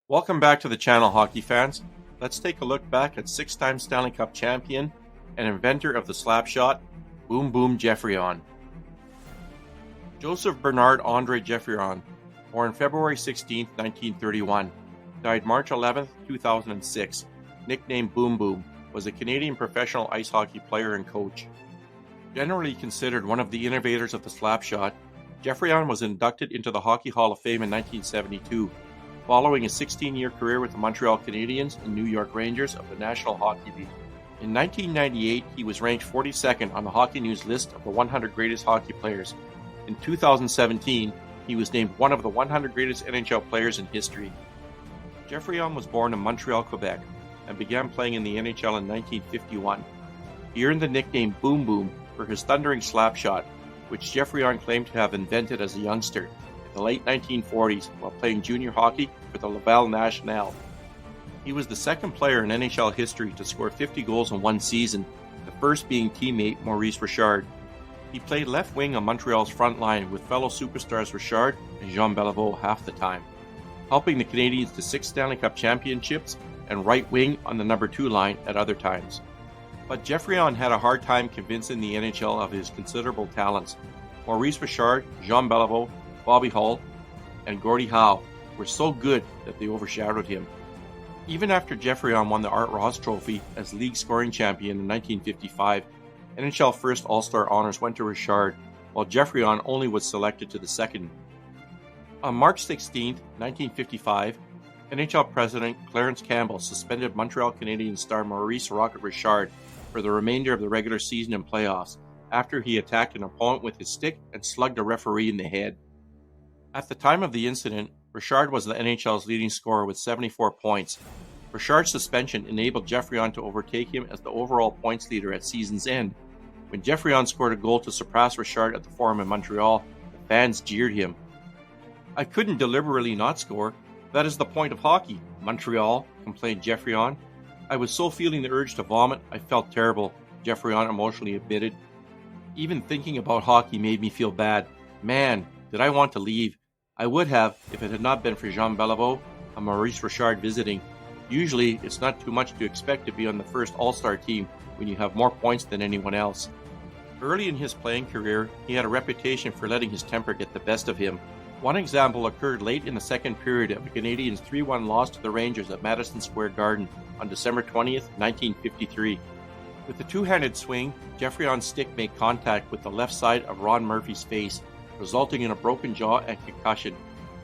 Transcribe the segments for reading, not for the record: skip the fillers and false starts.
Welcome back to the channel, hockey fans. Let's take a look back at six-time Stanley Cup champion and inventor of the slapshot, Boom Boom Geoffrion. Joseph Bernard Andre Geoffrion, born February 16, 1931, died March 11, 2006, nicknamed Boom Boom, was a Canadian professional ice hockey player and coach. Generally considered one of the innovators of the slapshot, Geoffrion was inducted into the Hockey Hall of Fame in 1972, following a 16-year career with the Montreal Canadiens and New York Rangers of the National Hockey League. In 1998, he was ranked 42nd on the Hockey News list of the 100 greatest hockey players. In 2017, he was named one of the 100 greatest NHL players in history. Geoffrion was born in Montreal, Quebec, and began playing in the NHL in 1951. He earned the nickname Boom Boom for his thundering slapshot, which Geoffrion claimed to have invented as a youngster in the late 1940s while playing junior hockey for the Laval National. He was the second player in NHL history to score 50 goals in one season, the first being teammate Maurice Richard1. He played left wing on Montreal's front line with fellow superstars Richard and Jean Beliveau half the time, helping the Canadiens to 6 Stanley Cup championships, and right wing on the number 2 line at other times. But Geoffrion had a hard time convincing the NHL of his considerable talents. Maurice Richard, Jean Beliveau, Bobby Hull, and Gordie Howe were so good that they overshadowed him. Even after Geoffrion won the Art Ross Trophy as league scoring champion in 1955, NHL First All-Star honors went to Richard, while Geoffrion only was selected to the second. On March 16, 1955, NHL President Clarence Campbell suspended Montreal Canadiens star Maurice "Rocket" Richard for the remainder of the regular season and playoffs after he attacked an opponent with his stick and slugged a referee in the head. At the time of the incident, Richard was the NHL's leading scorer with 74 points. Richard's suspension enabled Geoffrion to overtake him as the overall points leader at season's end. When Geoffrion scored a goal to surpass Richard at the Forum in Montreal, the fans jeered him. "I couldn't deliberately not score. That is the point of hockey, Montreal," complained Geoffrion. "I was so feeling the urge to vomit, I felt terrible," Geoffrion emotionally admitted. "Even thinking about hockey made me feel bad. Man, did I want to leave. I would have if it had not been for Jean Beliveau and Maurice Richard visiting. Usually, it's not too much to expect to be on the first All-Star team when you have more points than anyone else." Early in his playing career, he had a reputation for letting his temper get the best of him. One example occurred late in the second period of the Canadiens' 3-1 loss to the Rangers at Madison Square Garden on December 20th, 1953. With a two-handed swing, Geoffrion's stick made contact with the left side of Ron Murphy's face, resulting in a broken jaw and concussion.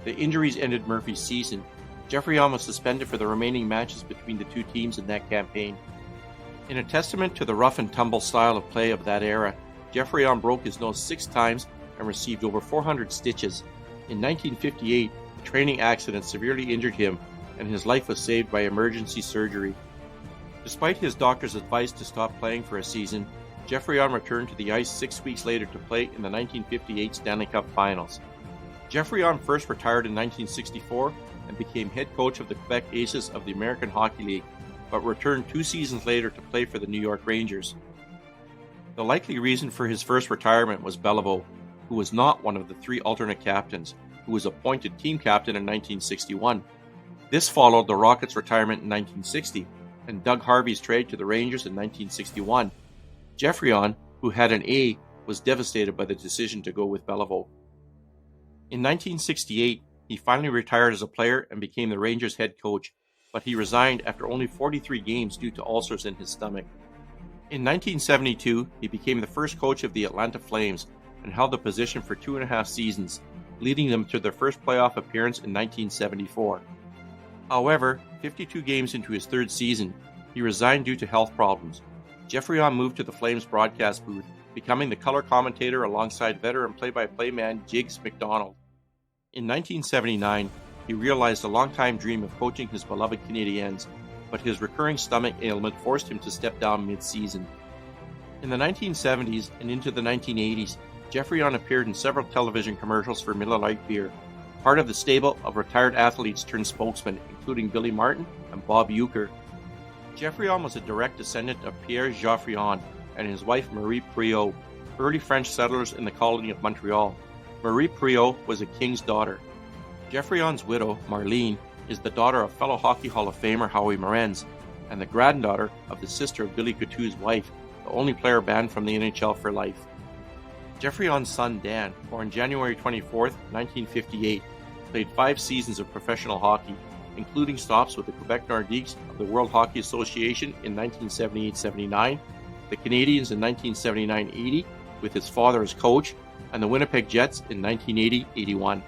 The injuries ended Murphy's season. Geoffrion was suspended for the remaining matches between the two teams in that campaign. In a testament to the rough-and-tumble style of play of that era, Geoffrion broke his nose 6 times and received over 400 stitches. In 1958, a training accident severely injured him, and his life was saved by emergency surgery. Despite his doctor's advice to stop playing for a season, Geoffrion returned to the ice 6 weeks later to play in the 1958 Stanley Cup Finals. Geoffrion first retired in 1964 and became head coach of the Quebec Aces of the American Hockey League, but returned 2 seasons later to play for the New York Rangers. The likely reason for his first retirement was Beliveau, who was not one of the 3 alternate captains, who was appointed team captain in 1961. This followed the Rockets' retirement in 1960, and Doug Harvey's trade to the Rangers in 1961. Geoffrion, who had an A, was devastated by the decision to go with Beliveau. In 1968, he finally retired as a player and became the Rangers' head coach, but he resigned after only 43 games due to ulcers in his stomach. In 1972, he became the first coach of the Atlanta Flames and held the position for 2.5 seasons, leading them to their first playoff appearance in 1974. However, 52 games into his 3rd season, he resigned due to health problems. Geoffrion moved to the Flames broadcast booth, becoming the color commentator alongside veteran play-by-play man Jiggs McDonald. In 1979, he realized a long-time dream of coaching his beloved Canadiens, but his recurring stomach ailment forced him to step down mid-season. In the 1970s and into the 1980s, Geoffrion appeared in several television commercials for Miller Lite beer, part of the stable of retired athletes turned spokesmen, including Billy Martin and Bob Uecker. Geoffrion was a direct descendant of Pierre Geoffrion and his wife Marie Priault, early French settlers in the colony of Montreal. Marie Priault was a king's daughter. Geoffrion's widow, Marlene, is the daughter of fellow Hockey Hall of Famer Howie Morenz and the granddaughter of the sister of Billy Coutue's wife, the only player banned from the NHL for life. Geoffrion's son Dan, born January 24, 1958, played 5 seasons of professional hockey, including stops with the Quebec Nordiques of the World Hockey Association in 1978-79, the Canadiens in 1979-80 with his father as coach, and the Winnipeg Jets in 1980-81.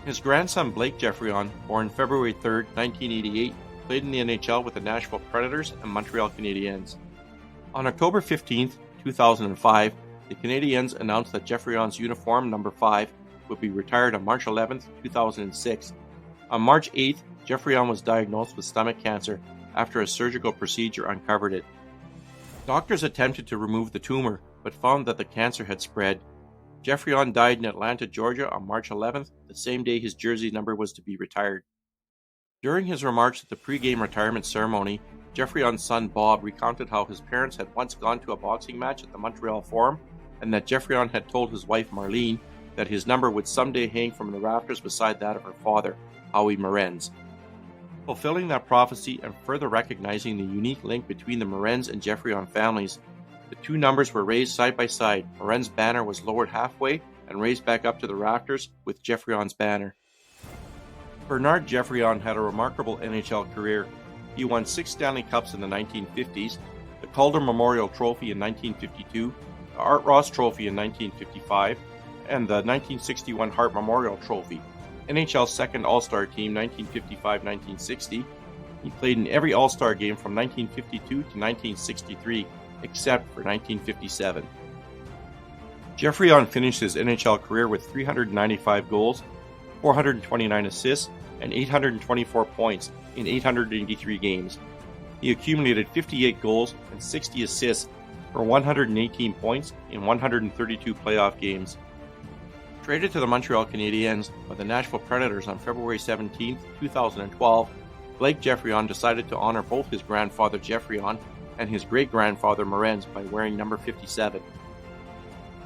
His grandson Blake Geoffrion, born February 3, 1988, played in the NHL with the Nashville Predators and Montreal Canadiens. On October 15, 2005, the Canadiens announced that Geoffrion's uniform number 5 would be retired on March 11, 2006. On March 8, Geoffrion was diagnosed with stomach cancer after a surgical procedure uncovered it. Doctors attempted to remove the tumor, but found that the cancer had spread. Geoffrion died in Atlanta, Georgia on March 11th, the same day his jersey number was to be retired. During his remarks at the pre-game retirement ceremony, Geoffrion's son Bob recounted how his parents had once gone to a boxing match at the Montreal Forum, and that Geoffrion had told his wife Marlene that his number would someday hang from the rafters beside that of her father, Howie Morenz. Fulfilling that prophecy and further recognizing the unique link between the Morenz and Geoffrion families, the 2 numbers were raised side by side. Morenz's banner was lowered halfway and raised back up to the rafters with Geoffrion's banner. Bernard Geoffrion had a remarkable NHL career. He won 6 Stanley Cups in the 1950s, the Calder Memorial Trophy in 1952, the Art Ross Trophy in 1955, and the 1961 Hart Memorial Trophy. NHL's second All-Star team 1955-1960. He played in every All-Star game from 1952 to 1963, except for 1957. Geoffrion finished his NHL career with 395 goals, 429 assists, and 824 points in 883 games. He accumulated 58 goals and 60 assists for 118 points in 132 playoff games. Traded to the Montreal Canadiens by the Nashville Predators on February 17, 2012, Blake Geoffrion decided to honor both his grandfather Geoffrion and his great-grandfather Morenz by wearing number 57.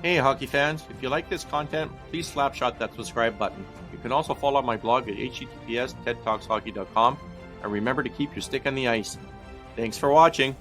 Hey hockey fans, if you like this content, please slapshot that subscribe button. You can also follow my blog at https://tedtalkshockey.com, and remember to keep your stick on the ice. Thanks for watching.